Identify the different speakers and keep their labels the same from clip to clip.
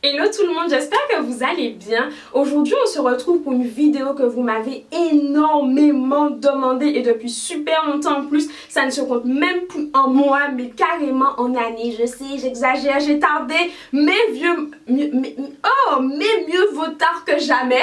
Speaker 1: Hello tout le monde, j'espère que vous allez bien. Aujourd'hui, on se retrouve pour une vidéo que vous m'avez énormément demandé et depuis super longtemps en plus. Ça ne se compte même plus en mois, mais carrément en années. Je sais, j'exagère, j'ai tardé, mais mieux vaut tard que jamais.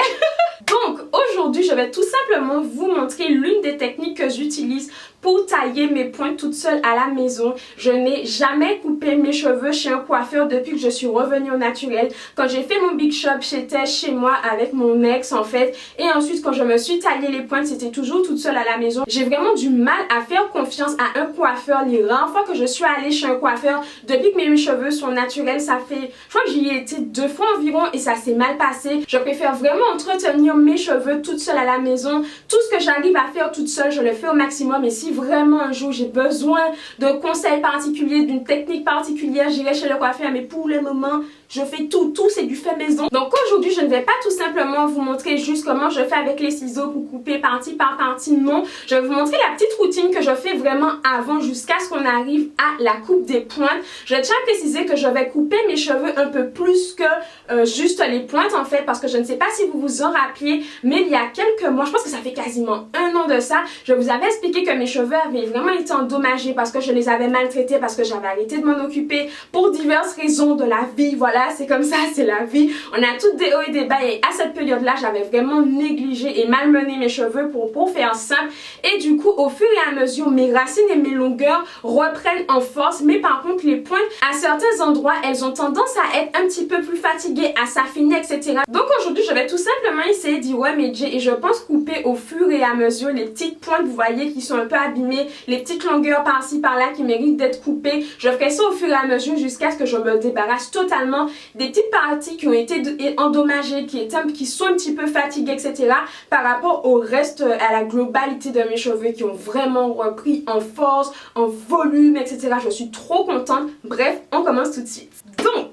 Speaker 1: Donc aujourd'hui, je vais tout simplement vous montrer l'une des techniques que j'utilise pour tailler mes pointes toute seule à la maison. Je n'ai jamais coupé mes cheveux chez un coiffeur depuis que je suis revenue au naturel. Quand j'ai fait mon big shop, j'étais chez moi avec mon ex en fait. Et ensuite, quand je me suis taillé les pointes, c'était toujours toute seule à la maison. J'ai vraiment du mal à faire confiance à un coiffeur. Les rares fois que je suis allée chez un coiffeur, depuis que mes cheveux sont naturels, ça fait... Je crois que j'y ai été 2 fois environ et ça s'est mal passé. Je préfère vraiment entretenir mes cheveux toute seule à la maison. Tout ce que j'arrive à faire toute seule, je le fais au maximum. Et si vraiment un jour j'ai besoin d'un conseil particulier, d'une technique particulière, j'irai chez le coiffeur. Mais pour le moment, je fais tout c'est du fait maison. Donc aujourd'hui, je ne vais pas tout simplement vous montrer juste comment je fais avec les ciseaux pour couper partie par partie, non. Je vais vous montrer la petite routine que je fais vraiment avant jusqu'à ce qu'on arrive à la coupe des pointes. Je tiens à préciser que je vais couper mes cheveux un peu plus que juste les pointes en fait, parce que je ne sais pas si vous vous en rappelez, mais il y a quelques mois, je pense que ça fait quasiment 1 an de ça, je vous avais expliqué que mes cheveux avaient vraiment été endommagés parce que je les avais maltraités, parce que j'avais arrêté de m'en occuper pour diverses raisons de la vie. Voilà, c'est comme ça, c'est la vie. On a toutes des hauts et des bas et à cette période-là, j'avais vraiment négligé et malmené mes cheveux pour faire simple. Et du coup, au fur et à mesure, mes racines et mes longueurs reprennent en force. Mais par contre, les pointes, à certains endroits, elles ont tendance à être un petit peu plus fatiguées, à s'affiner, etc. Donc aujourd'hui, je vais tout simplement essayer d'y remédier et je pense couper au fur et à mesure les petites pointes, vous voyez, qui sont un peu abîmées, les petites longueurs par-ci, par-là qui méritent d'être coupées. Je ferai ça au fur et à mesure jusqu'à ce que je me débarrasse totalement des petites parties qui ont été endommagées, qui sont un petit peu fatiguées, etc. par rapport au reste, à la globalité de mes cheveux qui ont vraiment repris en force, en volume, etc. Je suis trop contente. Bref, on commence tout de suite. Donc,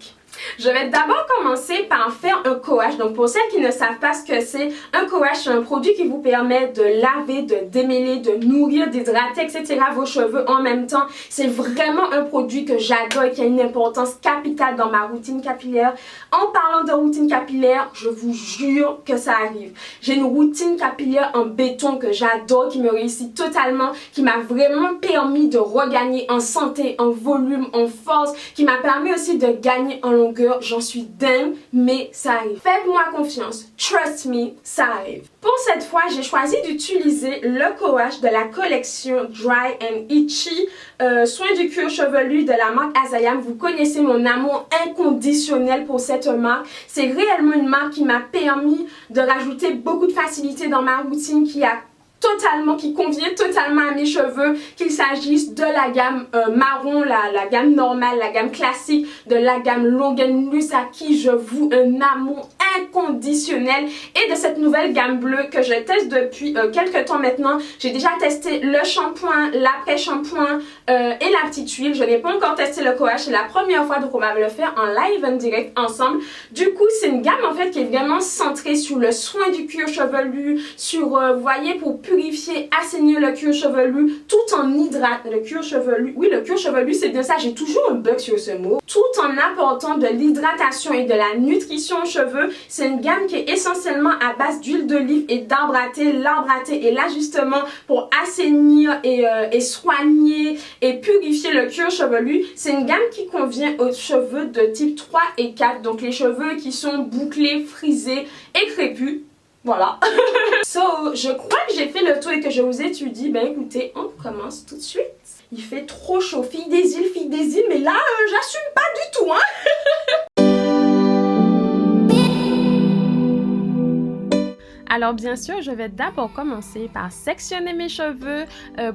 Speaker 1: je vais d'abord commencer par faire un coache. Donc pour celles qui ne savent pas ce que c'est, un coache, c'est un produit qui vous permet de laver, de démêler, de nourrir, d'hydrater, etc. vos cheveux en même temps. C'est vraiment un produit que j'adore et qui a une importance capitale dans ma routine capillaire. En parlant de routine capillaire, je vous jure que ça arrive. J'ai une routine capillaire en béton que j'adore, qui me réussit totalement, qui m'a vraiment permis de regagner en santé, en volume, en force, qui m'a permis aussi de gagner en longueur. J'en suis dingue, mais ça arrive. Faites-moi confiance. Trust me, ça arrive. Pour cette fois, j'ai choisi d'utiliser le coache de la collection Dry and Itchy, soin du cuir chevelu de la marque Azayam. Vous connaissez mon amour inconditionnel pour cette marque. C'est réellement une marque qui m'a permis de rajouter beaucoup de facilité dans ma routine, qui convient totalement à mes cheveux, qu'il s'agisse de la gamme marron, la gamme normale, la gamme classique, de la gamme long and loose à qui je voue un amour inconditionnel, et de cette nouvelle gamme bleue que je teste depuis quelques temps maintenant. J'ai déjà testé le shampoing, l'après-shampoing et la petite huile. Je n'ai pas encore testé le coache, c'est la première fois, donc on va le faire en live en direct ensemble. Du coup, c'est une gamme en fait qui est vraiment centrée sur le soin du cuir chevelu, sur, vous voyez, pour purifier, assainir le cuir chevelu, tout en hydratant le cuir chevelu. Oui, le cuir chevelu, c'est bien ça, j'ai toujours un bug sur ce mot. Tout en apportant de l'hydratation et de la nutrition aux cheveux. C'est une gamme qui est essentiellement à base d'huile d'olive et d'arbre à thé. L'arbre à thé est là justement pour assainir et soigner et purifier le cuir chevelu. C'est une gamme qui convient aux cheveux de type 3 et 4, donc les cheveux qui sont bouclés, frisés et crépus. Voilà. Je crois que j'ai fait le tour et que je vous étudie. Ben écoutez, on commence tout de suite. Il fait trop chaud. Fille des îles, mais là, j'assume pas du tout, hein. Alors bien sûr, je vais d'abord commencer par sectionner mes cheveux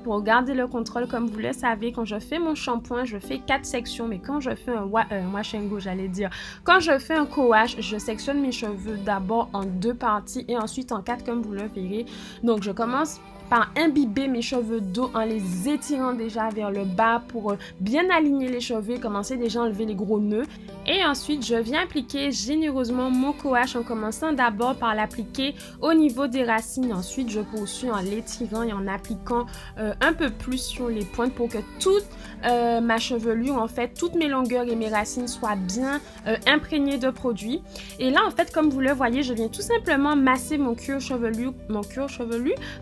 Speaker 1: pour garder le contrôle. Comme vous le savez, quand je fais mon shampoing, je fais 4 sections, mais quand je fais un wash and go, j'allais dire, quand je fais un co-wash, je sectionne mes cheveux d'abord en 2 parties et ensuite en 4 comme vous le verrez. Donc je commence par imbiber mes cheveux d'eau en les étirant déjà vers le bas pour bien aligner les cheveux et commencer déjà à enlever les gros nœuds. Et ensuite, je viens appliquer généreusement mon coache en commençant d'abord par l'appliquer au niveau des racines. Ensuite, je poursuis en l'étirant et en appliquant un peu plus sur les pointes pour que toute ma chevelure, en fait, toutes mes longueurs et mes racines soient bien imprégnées de produit. Et là, en fait, comme vous le voyez, je viens tout simplement masser mon cuir chevelu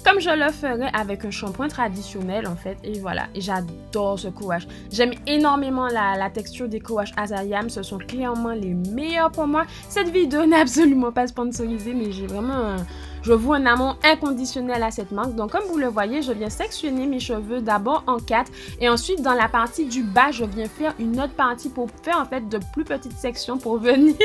Speaker 1: comme je le ferais avec un shampoing traditionnel, en fait. Et voilà, et j'adore ce coache. J'aime énormément la texture des coaches Azayam. Ce sont clairement les meilleurs pour moi. Cette vidéo n'est absolument pas sponsorisée, mais je voue un amour inconditionnel à cette marque. Donc, comme vous le voyez, je viens sectionner mes cheveux d'abord en 4 et ensuite, dans la partie du bas, je viens faire une autre partie pour faire en fait de plus petites sections pour venir...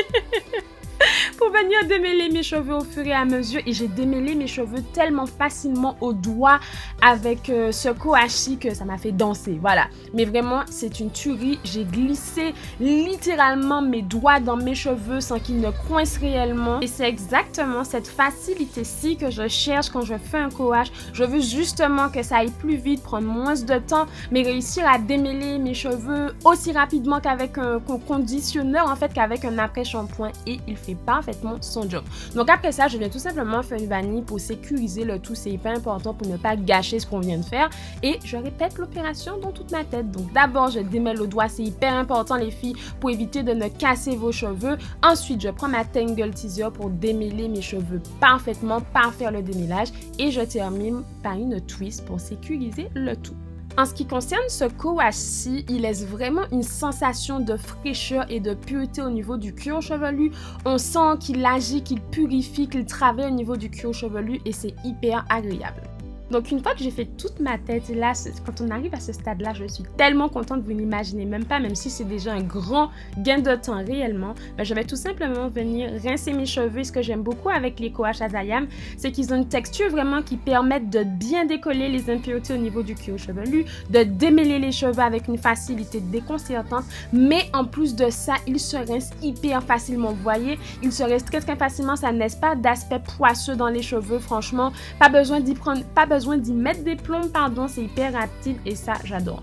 Speaker 1: pour venir démêler mes cheveux au fur et à mesure. Et j'ai démêlé mes cheveux tellement facilement au doigt avec ce coachi que ça m'a fait danser. Voilà. Mais vraiment, c'est une tuerie. J'ai glissé littéralement mes doigts dans mes cheveux sans qu'ils ne coincent réellement. Et c'est exactement cette facilité-ci que je cherche quand je fais un coache. Je veux justement que ça aille plus vite, prendre moins de temps, mais réussir à démêler mes cheveux aussi rapidement qu'avec un conditionneur, en fait, qu'avec un après-shampoing. Et il fait parfaitement son job. Donc après ça, je viens tout simplement faire une vanille pour sécuriser le tout. C'est hyper important pour ne pas gâcher ce qu'on vient de faire. Et je répète l'opération dans toute ma tête. Donc d'abord, je démêle au doigt. C'est hyper important les filles pour éviter de ne casser vos cheveux. Ensuite, je prends ma Tangle Teaser pour démêler mes cheveux parfaitement, par faire le démêlage. Et je termine par une twist pour sécuriser le tout. En ce qui concerne ce coachi, il laisse vraiment une sensation de fraîcheur et de pureté au niveau du cuir chevelu. On sent qu'il agit, qu'il purifie, qu'il travaille au niveau du cuir chevelu et c'est hyper agréable. Donc, une fois que j'ai fait toute ma tête, là, quand on arrive à ce stade-là, je suis tellement contente, vous n'imaginez même pas, même si c'est déjà un grand gain de temps réellement, ben, je vais tout simplement venir rincer mes cheveux. Et ce que j'aime beaucoup avec les coaches Azayam, c'est qu'ils ont une texture vraiment qui permet de bien décoller les impuretés au niveau du cuir chevelu, de démêler les cheveux avec une facilité déconcertante, mais en plus de ça, ils se rincent hyper facilement. Vous voyez, ils se rincent très facilement, ça ne laisse pas d'aspect poisseux dans les cheveux, franchement, pas besoin d'y mettre des plombs, pardon, c'est hyper rapide et ça, j'adore.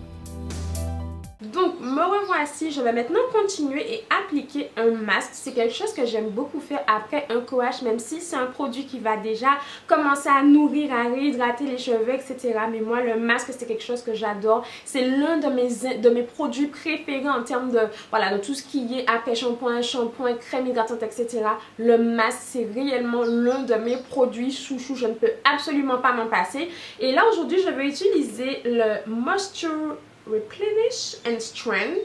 Speaker 1: Donc, me revoici, je vais maintenant continuer et appliquer un masque. C'est quelque chose que j'aime beaucoup faire après un coache, même si c'est un produit qui va déjà commencer à nourrir, à réhydrater les cheveux, etc. Mais moi, le masque, c'est quelque chose que j'adore. C'est l'un de mes produits préférés en termes de, voilà, de tout ce qui est après shampoing, crème hydratante, etc. Le masque, c'est réellement l'un de mes produits chouchou. Je ne peux absolument pas m'en passer. Et là, aujourd'hui, je vais utiliser le Moisture Replenish and Strength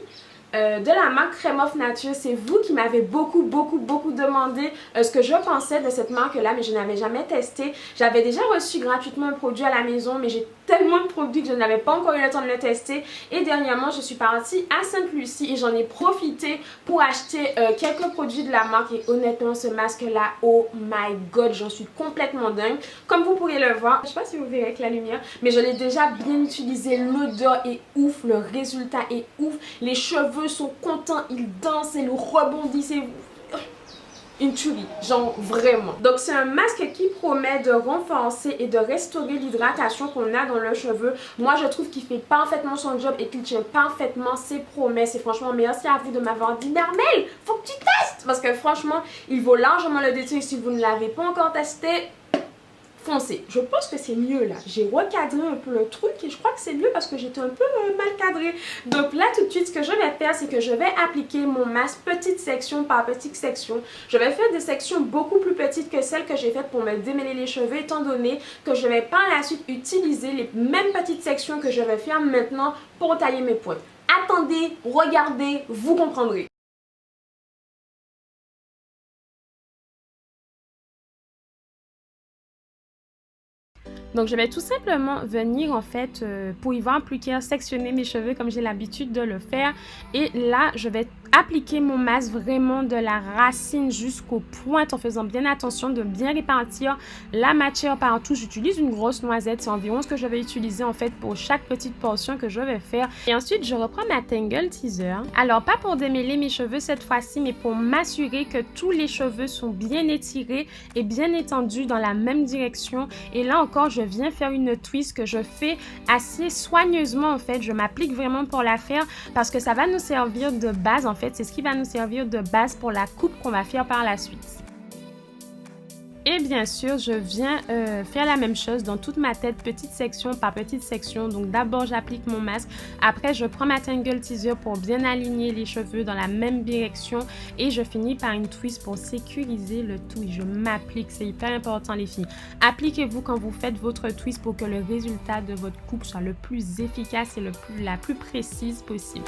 Speaker 1: de la marque Crème of Nature. C'est vous qui m'avez beaucoup demandé ce que je pensais de cette marque là, mais je n'avais jamais testé. J'avais déjà reçu gratuitement un produit à la maison, mais j'ai tellement de produits que je n'avais pas encore eu le temps de le tester. Et dernièrement, je suis partie à Sainte-Lucie et j'en ai profité pour acheter quelques produits de la marque. Et honnêtement, ce masque là, oh my god, j'en suis complètement dingue. Comme vous pourrez le voir, je sais pas si vous verrez avec la lumière, mais je l'ai déjà bien utilisé. L'odeur est ouf, le résultat est ouf, les cheveux sont contents, ils dansent et le rebondissent. Une tuerie, genre vraiment. Donc c'est un masque qui promet de renforcer et de restaurer l'hydratation qu'on a dans le cheveu. Moi je trouve qu'il fait parfaitement son job et qu'il tient parfaitement ses promesses. Et franchement, merci à vous de m'avoir dit Mermel, faut que tu testes. Parce que franchement, il vaut largement le détour. Si vous ne l'avez pas encore testé, foncez. Je pense que c'est mieux là. J'ai recadré un peu le truc et je crois que c'est mieux parce que j'étais un peu mal cadré. Donc là tout de suite, ce que je vais faire, c'est que je vais appliquer mon masque petite section par petite section. Je vais faire des sections beaucoup plus petites que celles que j'ai faites pour me démêler les cheveux, étant donné que je vais par la suite utiliser les mêmes petites sections que je vais faire maintenant pour tailler mes pointes. Attendez, regardez, vous comprendrez. Donc je vais tout simplement venir en fait pour y voir plus clair, sectionner mes cheveux comme j'ai l'habitude de le faire. Et là je vais appliquer mon masque vraiment de la racine jusqu'aux pointes en faisant bien attention de bien répartir la matière partout. J'utilise une grosse noisette, c'est environ ce que je vais utiliser en fait pour chaque petite portion que je vais faire. Et ensuite je reprends ma Tangle Teaser. Alors pas pour démêler mes cheveux cette fois-ci, mais pour m'assurer que tous les cheveux sont bien étirés et bien étendus dans la même direction. Et là encore je viens faire une twist que je fais assez soigneusement en fait. Je m'applique vraiment pour la faire parce que ça va nous servir de base en fait. C'est ce qui va nous servir de base pour la coupe qu'on va faire par la suite. Et bien sûr, je viens faire la même chose dans toute ma tête, petite section par petite section. Donc d'abord, j'applique mon masque. Après, je prends ma Tangle Teezer pour bien aligner les cheveux dans la même direction. Et je finis par une twist pour sécuriser le tout. Et je m'applique, c'est hyper important les filles. Appliquez-vous quand vous faites votre twist pour que le résultat de votre coupe soit le plus efficace et la plus précise possible.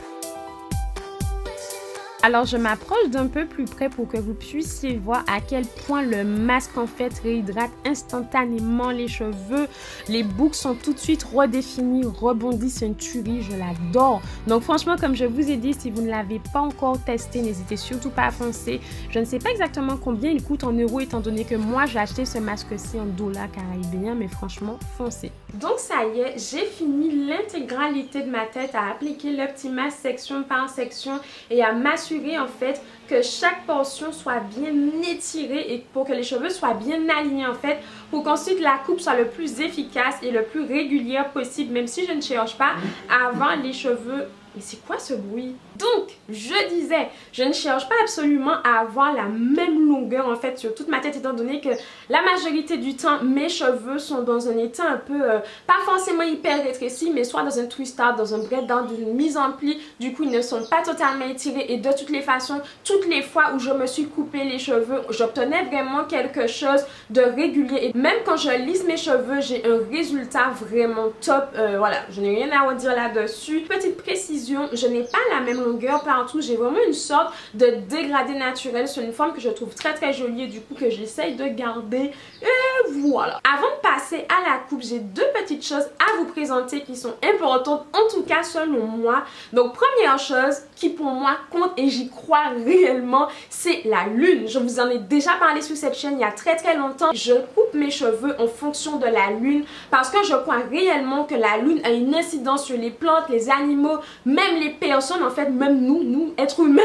Speaker 1: Alors, je m'approche d'un peu plus près pour que vous puissiez voir à quel point le masque, en fait, réhydrate instantanément les cheveux. Les boucles sont tout de suite redéfinies, rebondies. C'est une tuerie, je l'adore. Donc, franchement, comme je vous ai dit, si vous ne l'avez pas encore testé, n'hésitez surtout pas à foncer. Je ne sais pas exactement combien il coûte en euros, étant donné que moi, j'ai acheté ce masque-ci en dollars caribéens, mais franchement, foncez. Donc, ça y est, j'ai fini l'intégralité de ma tête à appliquer le petit masque section par section et à m'assurer en fait que chaque portion soit bien étirée et pour que les cheveux soient bien alignés en fait, pour qu'ensuite la coupe soit le plus efficace et le plus régulière possible, même si je ne cherche pas à avoir les cheveux. Mais c'est quoi ce bruit? Donc, je disais, je ne cherche pas absolument à avoir la même longueur en fait sur toute ma tête, étant donné que la majorité du temps, mes cheveux sont dans un état un peu, pas forcément hyper rétréci, mais soit dans un twist out, dans un braid down, d'une mise en pli. Du coup, ils ne sont pas totalement étirés et de toutes les façons, toutes les fois où je me suis coupé les cheveux, j'obtenais vraiment quelque chose de régulier. Et même quand je lisse mes cheveux, j'ai un résultat vraiment top. Voilà, je n'ai rien à redire là-dessus. Petite précision, je n'ai pas la même longueur partout, j'ai vraiment une sorte de dégradé naturel sur une forme que je trouve très très jolie et du coup que j'essaye de garder. Et voilà. Avant de passer à la coupe, j'ai deux petites choses à vous présenter qui sont importantes, en tout cas selon moi. Donc première chose qui pour moi compte et j'y crois réellement, c'est la lune. Je vous en ai déjà parlé sur cette chaîne il y a très très longtemps. Je coupe mes cheveux en fonction de la lune parce que je crois réellement que la lune a une incidence sur les plantes, les animaux, même les personnes, en fait, même nous, êtres humains,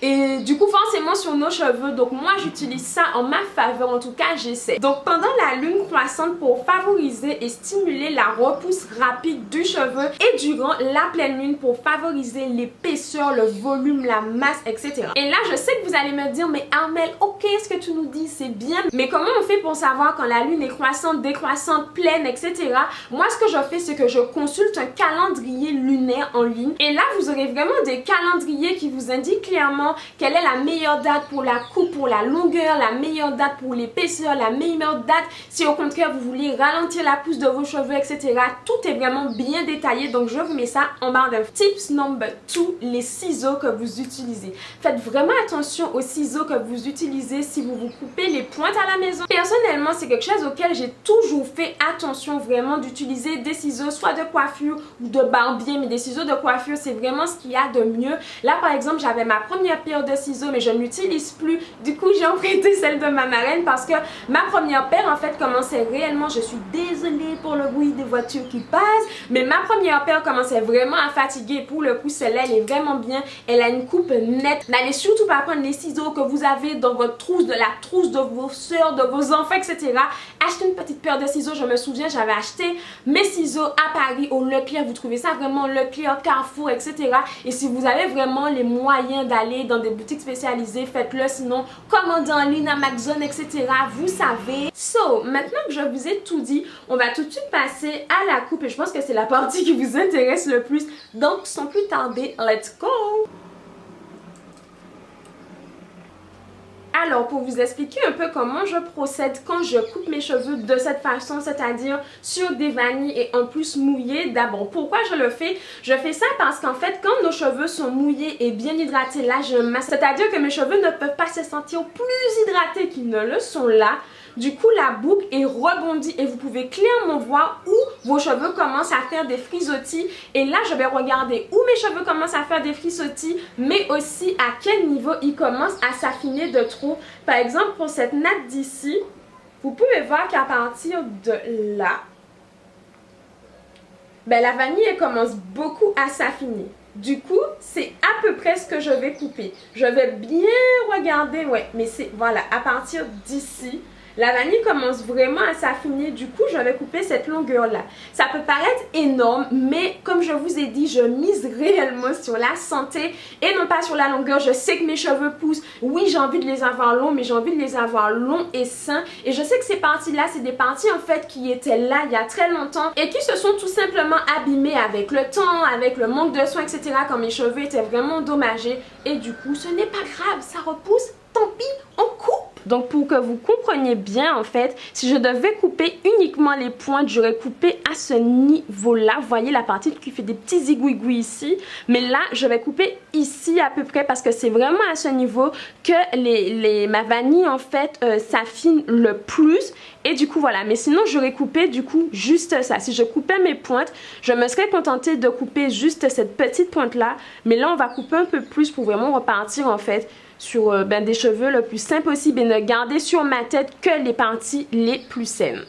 Speaker 1: et du coup, forcément sur nos cheveux. Donc, moi, j'utilise ça en ma faveur, en tout cas, j'essaie. Donc, pendant la lune croissante, pour favoriser et stimuler la repousse rapide du cheveu, et durant la pleine lune, pour favoriser l'épaisseur, le volume, la masse, etc. Et là, je sais que vous allez me dire, mais Armelle, ok, ce que tu nous dis, c'est bien, mais comment on fait pour savoir quand la lune est croissante, décroissante, pleine, etc. Moi, ce que je fais, c'est que je consulte un calendrier lunaire en ligne. Et là, vous aurez vraiment des calendriers qui vous indiquent clairement quelle est la meilleure date pour la coupe, pour la longueur, la meilleure date pour l'épaisseur, la meilleure date si au contraire vous voulez ralentir la pousse de vos cheveux, etc. Tout est vraiment bien détaillé, donc je vous mets ça en barre d'infos. Tips number 2, les ciseaux que vous utilisez. Faites vraiment attention aux ciseaux que vous utilisez si vous vous coupez les pointes à la maison. Personnellement, c'est quelque chose auquel j'ai toujours fait attention vraiment d'utiliser des ciseaux soit de coiffure ou de barbier, mais des ciseaux de coiffure, c'est vraiment ce qu'il y a de mieux. Là, par exemple, j'avais ma première paire de ciseaux, mais je ne l'utilise plus. Du coup, j'ai emprunté celle de ma marraine parce que ma première paire, en fait, commençait réellement, je suis désolée pour le bruit des voitures qui passent, mais ma première paire commençait vraiment à fatiguer. Pour le coup, celle-là, elle est vraiment bien. Elle a une coupe nette. N'allez surtout pas prendre les ciseaux que vous avez dans votre trousse, de la trousse de vos soeurs, de vos enfants, etc. Achetez une petite paire de ciseaux. Je me souviens, j'avais acheté mes ciseaux à Paris, au Leclerc. Vous trouvez ça vraiment Leclerc, Carrefour, etc. Et si vous avez vraiment les moyens d'aller dans des boutiques spécialisées, faites-le. Sinon, commandez en ligne, Amazon, etc. Vous savez. So, maintenant que je vous ai tout dit, on va tout de suite passer à la coupe. Et je pense que c'est la partie qui vous intéresse le plus. Donc, sans plus tarder, let's go! Alors, pour vous expliquer un peu comment je procède quand je coupe mes cheveux de cette façon, c'est-à-dire sur des vanilles et en plus mouillés. D'abord, pourquoi je le fais? Je fais ça parce qu'en fait, quand nos cheveux sont mouillés et bien hydratés, là, j'ai un masque. C'est-à-dire que mes cheveux ne peuvent pas se sentir plus hydratés qu'ils ne le sont là. Du coup, la boucle est rebondie et vous pouvez clairement voir où vos cheveux commencent à faire des frisottis. Et là, je vais regarder où mes cheveux commencent à faire des frisottis, mais aussi à quel niveau ils commencent à s'affiner de trop. Par exemple, pour cette natte d'ici, vous pouvez voir qu'à partir de là, ben, la vanille elle commence beaucoup à s'affiner. Du coup, c'est à peu près ce que je vais couper. Je vais bien regarder, ouais, mais c'est, voilà, à partir d'ici, la vanille commence vraiment à s'affiner. Du coup, je vais couper cette longueur-là. Ça peut paraître énorme, mais comme je vous ai dit, je mise réellement sur la santé et non pas sur la longueur. Je sais que mes cheveux poussent. Oui, j'ai envie de les avoir longs, mais j'ai envie de les avoir longs et sains. Et je sais que ces parties-là, c'est des parties en fait qui étaient là il y a très longtemps et qui se sont tout simplement abîmées avec le temps, avec le manque de soins, etc. quand mes cheveux étaient vraiment endommagés. Et du coup, ce n'est pas grave, ça repousse, tant pis, on coupe. Donc pour que vous compreniez bien en fait, si je devais couper uniquement les pointes, j'aurais coupé à ce niveau-là. Vous voyez la partie qui fait des petits zigouigouis ici. Mais là, je vais couper ici à peu près parce que c'est vraiment à ce niveau que ma vanille en fait s'affine le plus. Et du coup voilà, mais sinon j'aurais coupé du coup juste ça. Si je coupais mes pointes, je me serais contentée de couper juste cette petite pointe là. Mais là on va couper un peu plus pour vraiment repartir en fait sur des cheveux le plus sain possible et ne garder sur ma tête que les parties les plus saines.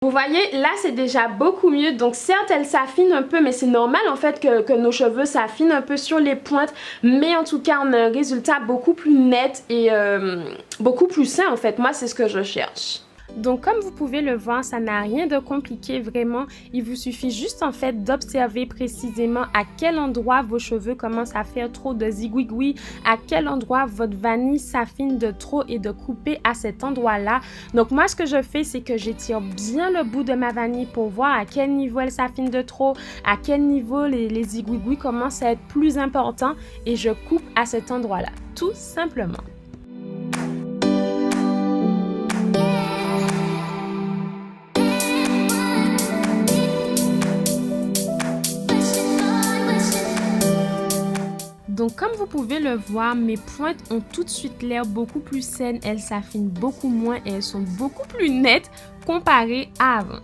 Speaker 1: Vous voyez, là c'est déjà beaucoup mieux. Donc certes, elle s'affine un peu, mais c'est normal en fait que nos cheveux s'affinent un peu sur les pointes. Mais en tout cas, on a un résultat beaucoup plus net et beaucoup plus sain en fait. Moi, c'est ce que je cherche. Donc comme vous pouvez le voir, ça n'a rien de compliqué vraiment. Il vous suffit juste en fait d'observer précisément à quel endroit vos cheveux commencent à faire trop de zigouigouis, à quel endroit votre vanille s'affine de trop et de couper à cet endroit-là. Donc moi ce que je fais, c'est que j'étire bien le bout de ma vanille pour voir à quel niveau elle s'affine de trop, à quel niveau les zigouigouis commencent à être plus importants et je coupe à cet endroit-là, tout simplement. Donc comme vous pouvez le voir, mes pointes ont tout de suite l'air beaucoup plus saines, elles s'affinent beaucoup moins et elles sont beaucoup plus nettes comparées à avant.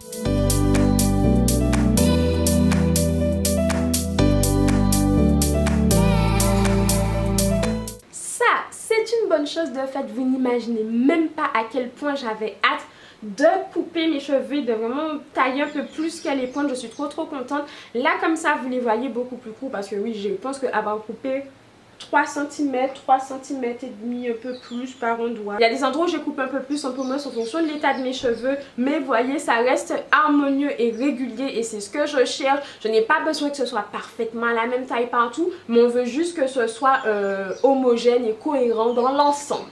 Speaker 1: Ça, c'est une bonne chose de fait, vous n'imaginez même pas à quel point j'avais hâte de couper mes cheveux, de vraiment tailler un peu plus que les pointes. Je suis trop contente. Là comme ça vous les voyez beaucoup plus courts parce que oui, je pense qu'avoir coupé 3 cm et demi, un peu plus par endroit. Il y a des endroits où je coupe un peu plus, un peu moins en fonction de l'état de mes cheveux, mais vous voyez, ça reste harmonieux et régulier et c'est ce que je cherche. Je n'ai pas besoin que ce soit parfaitement à la même taille partout, mais on veut juste que ce soit homogène et cohérent dans l'ensemble.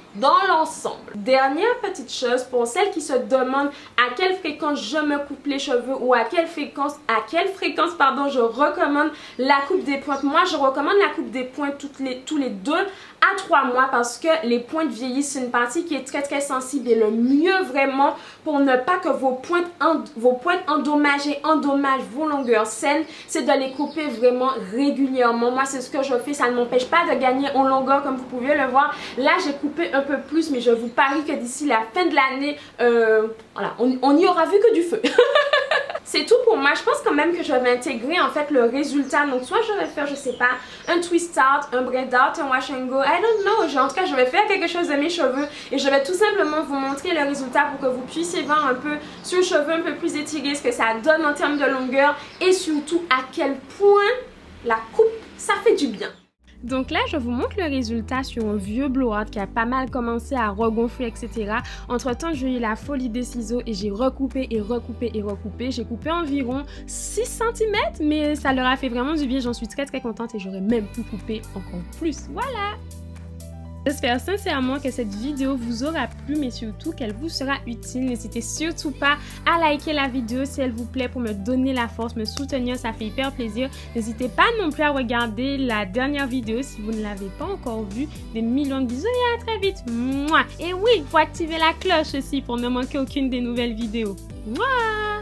Speaker 1: Dernière petite chose, pour celles qui se demandent à quelle fréquence je me coupe les cheveux ou à quelle fréquence je recommande la coupe des pointes. Moi, je recommande la coupe des pointes tous les 2 à 3 mois parce que les pointes vieillissent, c'est une partie qui est très sensible et le mieux vraiment pour ne pas que vos pointes endommagent vos longueurs saines, c'est de les couper vraiment régulièrement. Moi, c'est ce que je fais, ça ne m'empêche pas de gagner en longueur comme vous pouvez le voir. Là, j'ai coupé un peu plus, mais je vous parie que d'ici la fin de l'année, voilà, on n'y aura vu que du feu. C'est tout pour moi. Je pense quand même que je vais intégrer en fait le résultat. Donc soit je vais faire, je sais pas, un twist out, un braid out, un wash and go. I don't know. En tout cas, je vais faire quelque chose de mes cheveux et je vais tout simplement vous montrer le résultat pour que vous puissiez voir un peu sur le cheveu un peu plus étiré, ce que ça donne en termes de longueur et surtout à quel point la coupe, ça fait du bien. Donc là, je vous montre le résultat sur un vieux blowout qui a pas mal commencé à regonfler, etc. Entre temps, j'ai eu la folie des ciseaux et j'ai recoupé et recoupé et recoupé. J'ai coupé environ 6 cm, mais ça leur a fait vraiment du bien. J'en suis très contente et j'aurais même pu couper encore plus. Voilà! J'espère sincèrement que cette vidéo vous aura plu, mais surtout qu'elle vous sera utile. N'hésitez surtout pas à liker la vidéo si elle vous plaît pour me donner la force, me soutenir, ça fait hyper plaisir. N'hésitez pas non plus à regarder la dernière vidéo si vous ne l'avez pas encore vue. Des millions de bisous et à très vite. Mouah. Et oui, il faut activer la cloche aussi pour ne manquer aucune des nouvelles vidéos. Mouah.